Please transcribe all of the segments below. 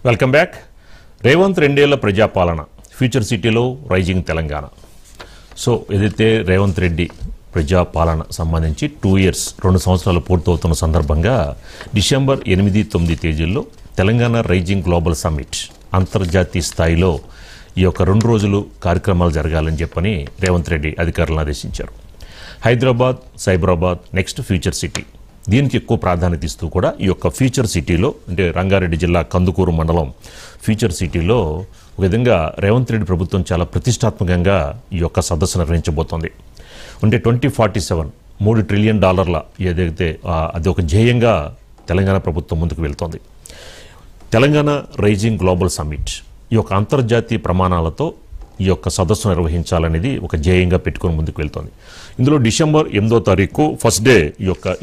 Welcome back. Revanth రెండేళ్ల ప్రజాపాలన, future సిటీలో రైజింగ్ తెలంగాణ. సో ఏదైతే రేవంత్ రెడ్డి ప్రజాపాలన సంబంధించి 2 years 2 సంవత్సరాలు పూర్తవుతున్న సందర్భంగా డిసెంబర్ 8-9 తేదీల్లో తెలంగాణ రైజింగ్ గ్లోబల్ సమ్మిట్ అంతర్జాతీయ స్థాయిలో ఈ యొక్క 2 రోజులు కార్యక్రమాలు జరగాలని చెప్పని రేవంత్ రెడ్డి అధికారులను ఆదేశించారు. Hyderabad, Cyberabad next future city, దీనికి ఎక్కువ ప్రాధాన్యత ఇస్తూ కూడా ఈ యొక్క ఫ్యూచర్ సిటీలో అంటే రంగారెడ్డి జిల్లా కందుకూరు మండలం ఫ్యూచర్ సిటీలో ఒక విధంగా రేవంత్ రెడ్డి ప్రభుత్వం చాలా ప్రతిష్టాత్మకంగా ఈ యొక్క సదస్సు నిర్వహించబోతోంది. అంటే 2047 $3 trillion ఏదైతే అది ఒక ధ్యేయంగా తెలంగాణ ప్రభుత్వం ముందుకు వెళ్తోంది. తెలంగాణ రైజింగ్ గ్లోబల్ సమ్మిట్ ఈ యొక్క అంతర్జాతీయ ప్రమాణాలతో ఈ యొక్క సదస్సు నిర్వహించాలనేది ఒక ధ్యేయంగా పెట్టుకుని ముందుకు వెళ్తోంది. ఇందులో డిసెంబర్ 8వ తారీఖు ఫస్ట్ డే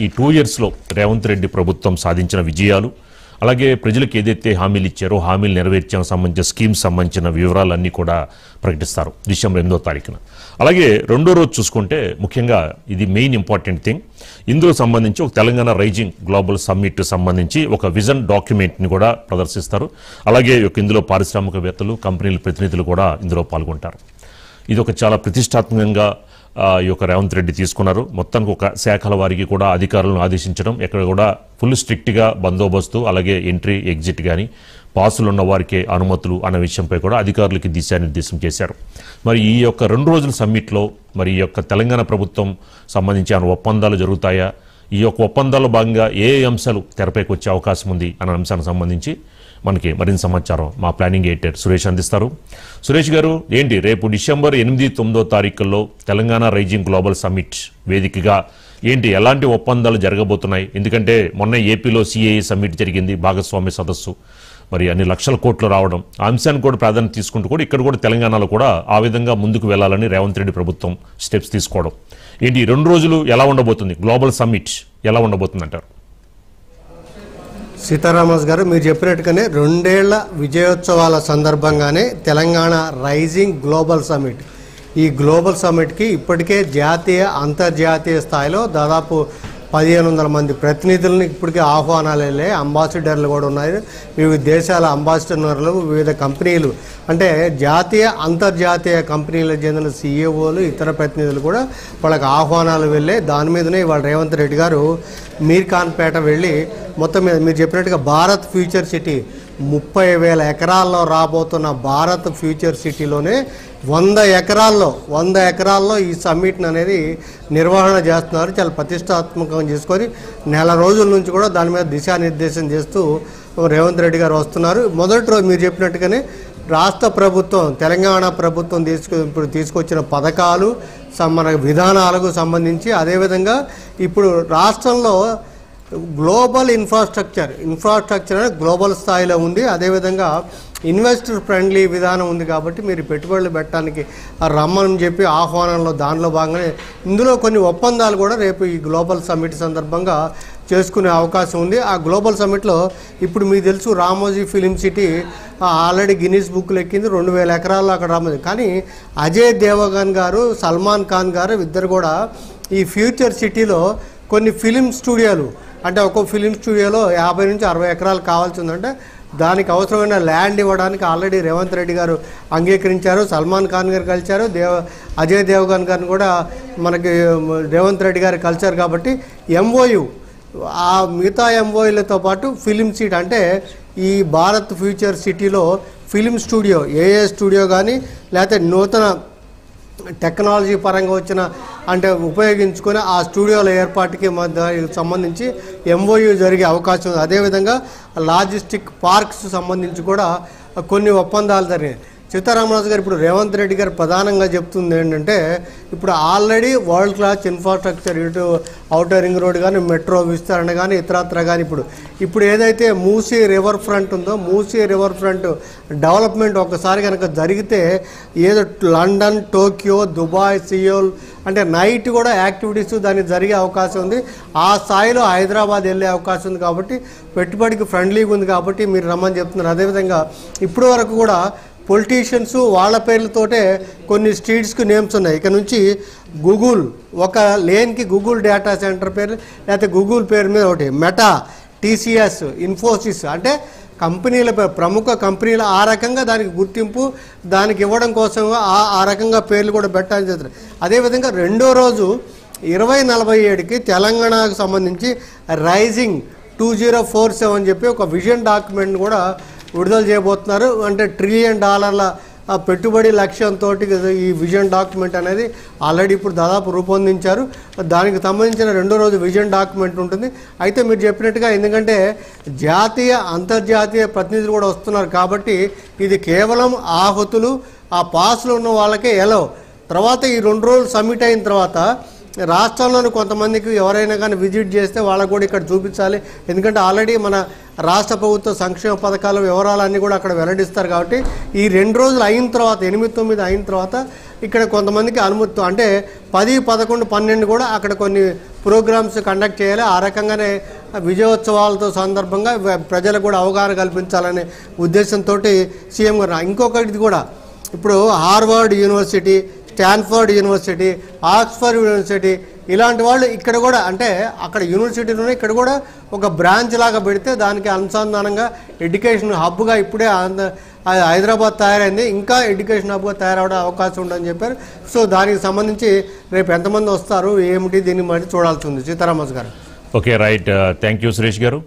ఈ 2 yearsలో రేవంత్ రెడ్డి ప్రభుత్వం సాధించిన విజయాలు, అలాగే ప్రజలకు ఏదైతే హామీలు ఇచ్చారో హామీలు నెరవేర్చానికి సంబంధించిన స్కీమ్స్ సంబంధించిన వివరాలన్నీ కూడా ప్రకటిస్తారు డిసెంబర్ 8వ తారీఖున. అలాగే రెండో రోజు చూసుకుంటే ముఖ్యంగా ఇది మెయిన్ ఇంపార్టెంట్ థింగ్, ఇందులో సంబంధించి ఒక తెలంగాణ రైజింగ్ గ్లోబల్ సమ్మిట్ సంబంధించి ఒక విజన్ డాక్యుమెంట్ని కూడా ప్రదర్శిస్తారు. అలాగే ఇందులో పారిశ్రామికవేత్తలు, కంపెనీల ప్రతినిధులు కూడా ఇందులో పాల్గొంటారు. ఇది ఒక చాలా ప్రతిష్టాత్మకంగా ఈ యొక్క రేవంత్ రెడ్డి తీసుకున్నారు. మొత్తానికి ఒక శాఖల వారికి కూడా అధికారులను ఆదేశించడం, ఎక్కడ కూడా ఫుల్ స్ట్రిక్ట్గా బందోబస్తు, అలాగే ఎంట్రీ ఎగ్జిట్ కానీ పాసులు ఉన్న వారికే అనుమతులు అన్న విషయంపై కూడా అధికారులకి దిశానిర్దేశం చేశారు. మరి ఈ యొక్క 2 రోజుల సమ్మిట్లో మరి ఈ యొక్క తెలంగాణ ప్రభుత్వం సంబంధించి ఒప్పందాలు జరుగుతాయా, ఈ యొక్క ఒప్పందాల్లో భాగంగా ఏ అంశాలు తెరపైకి వచ్చే అవకాశం ఉంది అన్న అంశానికి సంబంధించి మనకి మరింత సమాచారం మా ప్లానింగ్ ఎడిటర్ సురేష్ అందిస్తారు. సురేష్ గారు, ఏంటి రేపు డిసెంబర్ 8-9 తారీఖుల్లో తెలంగాణ రైజింగ్ గ్లోబల్ సమ్మిట్ వేదికగా ఏంటి ఎలాంటి ఒప్పందాలు జరగబోతున్నాయి? ఎందుకంటే మొన్న ఏపీలో సిఐఏ సమ్మిట్ జరిగింది, భాగస్వామ్య సదస్సు, మరి అన్ని లక్షల కోట్లు రావడం, ఆ అంశాన్ని కూడా ప్రాధాన్యత తీసుకుంటూ కూడా ఇక్కడ కూడా తెలంగాణలో కూడా ఆ విధంగా ముందుకు వెళ్లాలని రేవంత్ రెడ్డి ప్రభుత్వం స్టెప్స్ తీసుకోవడం ఏంటి? 2 రోజులు ఎలా ఉండబోతుంది, గ్లోబల్ సమ్మిట్ ఎలా ఉండబోతుంది అంటారు? సీతారామస్ గారు, మీరు చెప్పినట్టుగానే 2 ఏళ్ల విజయోత్సవాల సందర్భంగానే తెలంగాణ రైజింగ్ గ్లోబల్ సమ్మిట్, ఈ గ్లోబల్ సమ్మిట్కి ఇప్పటికే జాతీయ అంతర్జాతీయ స్థాయిలో దాదాపు 1500 మంది ప్రతినిధులను ఇప్పటికే ఆహ్వానాలు వెళ్ళాయి. అంబాసిడర్లు కూడా ఉన్నాయి, వివిధ దేశాల అంబాసిడర్లు, వివిధ కంపెనీలు అంటే జాతీయ అంతర్జాతీయ కంపెనీలకు చెందిన సీఈఓలు, ఇతర ప్రతినిధులు కూడా వాళ్ళకి ఆహ్వానాలు వెళ్ళాయి. దాని మీదనే ఇవాళ రేవంత్ రెడ్డి గారు మీర్ఖాన్పేట వెళ్ళి మొత్తం మీద మీరు చెప్పినట్టుగా భారత్ ఫ్యూచర్ సిటీ 30,000 ఎకరాల్లో రాబోతున్న భారత్ ఫ్యూచర్ సిటీలోనే 100 ఎకరాల్లో ఈ సమ్మిట్ని అనేది నిర్వహణ చేస్తున్నారు. చాలా ప్రతిష్టాత్మకంగా చేసుకొని నెల రోజుల నుంచి కూడా దాని మీద దిశానిర్దేశం చేస్తూ రేవంత్ రెడ్డి గారు వస్తున్నారు. మొదటి రోజు మీరు చెప్పినట్టుగానే రాష్ట్ర ప్రభుత్వం, తెలంగాణ ప్రభుత్వం ఇప్పుడు తీసుకొచ్చిన పథకాలు, మన విధానాలకు సంబంధించి, అదేవిధంగా ఇప్పుడు రాష్ట్రంలో గ్లోబల్ ఇన్ఫ్రాస్ట్రక్చర్ అనేది గ్లోబల్ స్థాయిలో ఉంది. అదేవిధంగా ఇన్వెస్టర్ ఫ్రెండ్లీ విధానం ఉంది. కాబట్టి మీరు పెట్టుబడులు పెట్టడానికి రమ్మని చెప్పి ఆహ్వానంలో దానిలో భాగంగానే ఇందులో కొన్ని ఒప్పందాలు కూడా రేపు ఈ గ్లోబల్ సమ్మిట్ సందర్భంగా చేసుకునే అవకాశం ఉంది. ఆ గ్లోబల్ సమ్మిట్లో ఇప్పుడు మీకు తెలుసు Ramoji film city already Guinness బుక్లు ఎక్కింది, 2000 ఎకరాల్లో అక్కడ రామోజీ. కానీ అజయ్ దేవగన్ గారు, సల్మాన్ ఖాన్ గారు ఇద్దరు కూడా ఈ ఫ్యూచర్ సిటీలో కొన్ని ఫిలిం స్టూడియోలు, అంటే ఒక్కో ఫిలిం స్టూడియోలో 50 నుంచి 60 ఎకరాలు కావాల్సి ఉందంటే దానికి అవసరమైన ల్యాండ్ ఇవ్వడానికి ఆల్రెడీ రేవంత్ రెడ్డి గారు అంగీకరించారు. సల్మాన్ ఖాన్ గారు కలిశారు, అజయ్ దేవగన్ గారిని కూడా మనకి రేవంత్ రెడ్డి గారు కలిశారు. కాబట్టి ఎంఓయు, ఆ మిగతా ఎంఓయూలతో పాటు ఫిలిం సిటీ అంటే ఈ భారత్ ఫ్యూచర్ సిటీలో ఫిలిం స్టూడియో, ఏఏ స్టూడియో కానీ లేకపోతే నూతన టెక్నాలజీ పరంగా వచ్చిన అంటే ఉపయోగించుకొని ఆ స్టూడియోల ఏర్పాటుకి సంబంధించి ఎంఓయూ జరిగే అవకాశం ఉంది. అదేవిధంగా లాజిస్టిక్ పార్క్స్ సంబంధించి కూడా కొన్ని ఒప్పందాలు జరిగాయి. సీతారామరాజు గారు, ఇప్పుడు రేవంత్ రెడ్డి గారు ప్రధానంగా చెప్తుంది ఏంటంటే ఇప్పుడు ఆల్రెడీ వరల్డ్ క్లాస్ ఇన్ఫ్రాస్ట్రక్చర్, ఇటు ఔటర్ రింగ్ రోడ్ కానీ, మెట్రో విస్తరణ కానీ, ఇతరత్ర కానీ ఇప్పుడు ఏదైతే మూసీ రివర్ ఫ్రంట్ ఉందో, మూసీ రివర్ ఫ్రంట్ డెవలప్మెంట్ ఒకసారి కనుక జరిగితే ఏదో లండన్, టోక్యో, దుబాయ్, సియోల్ అంటే నైట్ కూడా యాక్టివిటీస్ దానికి జరిగే అవకాశం ఉంది. ఆ స్థాయిలో హైదరాబాద్ వెళ్ళే అవకాశం ఉంది. కాబట్టి పెట్టుబడికి ఫ్రెండ్లీగా ఉంది కాబట్టి మీరు రమ్మని చెప్తున్నారు. అదేవిధంగా ఇప్పటి వరకు కూడా పొలిటీషియన్స్ వాళ్ళ పేర్లతోటే కొన్ని స్ట్రీట్స్కి నేమ్స్ ఉన్నాయి. ఇక నుంచి గూగుల్, ఒక లేన్కి గూగుల్ డేటా సెంటర్ పేరు, లేకపోతే గూగుల్ పేరు మీద ఒకటి, మెటా, టీసీఎస్, ఇన్ఫోసిస్, అంటే కంపెనీల ప్రముఖ కంపెనీలు ఆ రకంగా దానికి గుర్తింపు దానికి ఇవ్వడం కోసం ఆ రకంగా పేర్లు కూడా పెట్టాలని చేస్తారు. అదేవిధంగా రెండో రోజు 2047కి తెలంగాణకు సంబంధించి రైజింగ్ 2047 అని చెప్పి ఒక విజన్ డాక్యుమెంట్ కూడా విడుదల చేయబోతున్నారు. అంటే $1 ట్రిలియన్ పెట్టుబడి లక్ష్యంతో ఈ విజన్ డాక్యుమెంట్ అనేది ఆల్రెడీ ఇప్పుడు దాదాపు రూపొందించారు. దానికి సంబంధించిన రెండో రోజు విజన్ డాక్యుమెంట్ ఉంటుంది. అయితే మీరు చెప్పినట్టుగా ఎందుకంటే జాతీయ అంతర్జాతీయ ప్రతినిధులు కూడా వస్తున్నారు కాబట్టి ఇది కేవలం ఆహుతులు ఆ పాస్లో ఉన్న వాళ్ళకే ఎలో. తర్వాత ఈ 2 రోజులు సబ్మిట్ అయిన తర్వాత రాష్ట్రంలోని కొంతమందికి ఎవరైనా కానీ విజిట్ చేస్తే వాళ్ళకు కూడా ఇక్కడ చూపించాలి. ఎందుకంటే ఆల్రెడీ మన రాష్ట్ర ప్రభుత్వ సంక్షేమ పథకాల వివరాలన్నీ కూడా అక్కడ వెల్లడిస్తారు కాబట్టి ఈ 2 రోజులు అయిన తర్వాత 8-9 అయిన తర్వాత ఇక్కడ కొంతమందికి అనుమతి అంటే 10, 11, 12 కూడా అక్కడ కొన్ని ప్రోగ్రామ్స్ కండక్ట్ చేయాలి. ఆ రకంగానే విజయోత్సవాలతో సందర్భంగా ప్రజలకు కూడా అవగాహన కల్పించాలనే ఉద్దేశంతో సీఎం గారు ఇంకొకటి కూడా ఇప్పుడు Harvard university, Stanford university, Oxford university ఇలాంటి వాళ్ళు ఇక్కడ కూడా అంటే అక్కడ యూనివర్సిటీలోనే ఇక్కడ కూడా ఒక బ్రాంచ్ లాగా పెడితే దానికి అనుసంధానంగా ఎడ్యుకేషన్ హబ్గా ఇప్పుడే హైదరాబాద్ తయారైంది. ఇంకా ఎడ్యుకేషన్ హబ్గా తయారవడం అవకాశం ఉందని చెప్పారు. సో దానికి సంబంధించి రేపు ఎంతమంది వస్తారు ఏమిటి దీన్ని బట్టి చూడాల్సి ఉంది. సీతారామస్ గారు. Okay right, thank you Suresh గారు.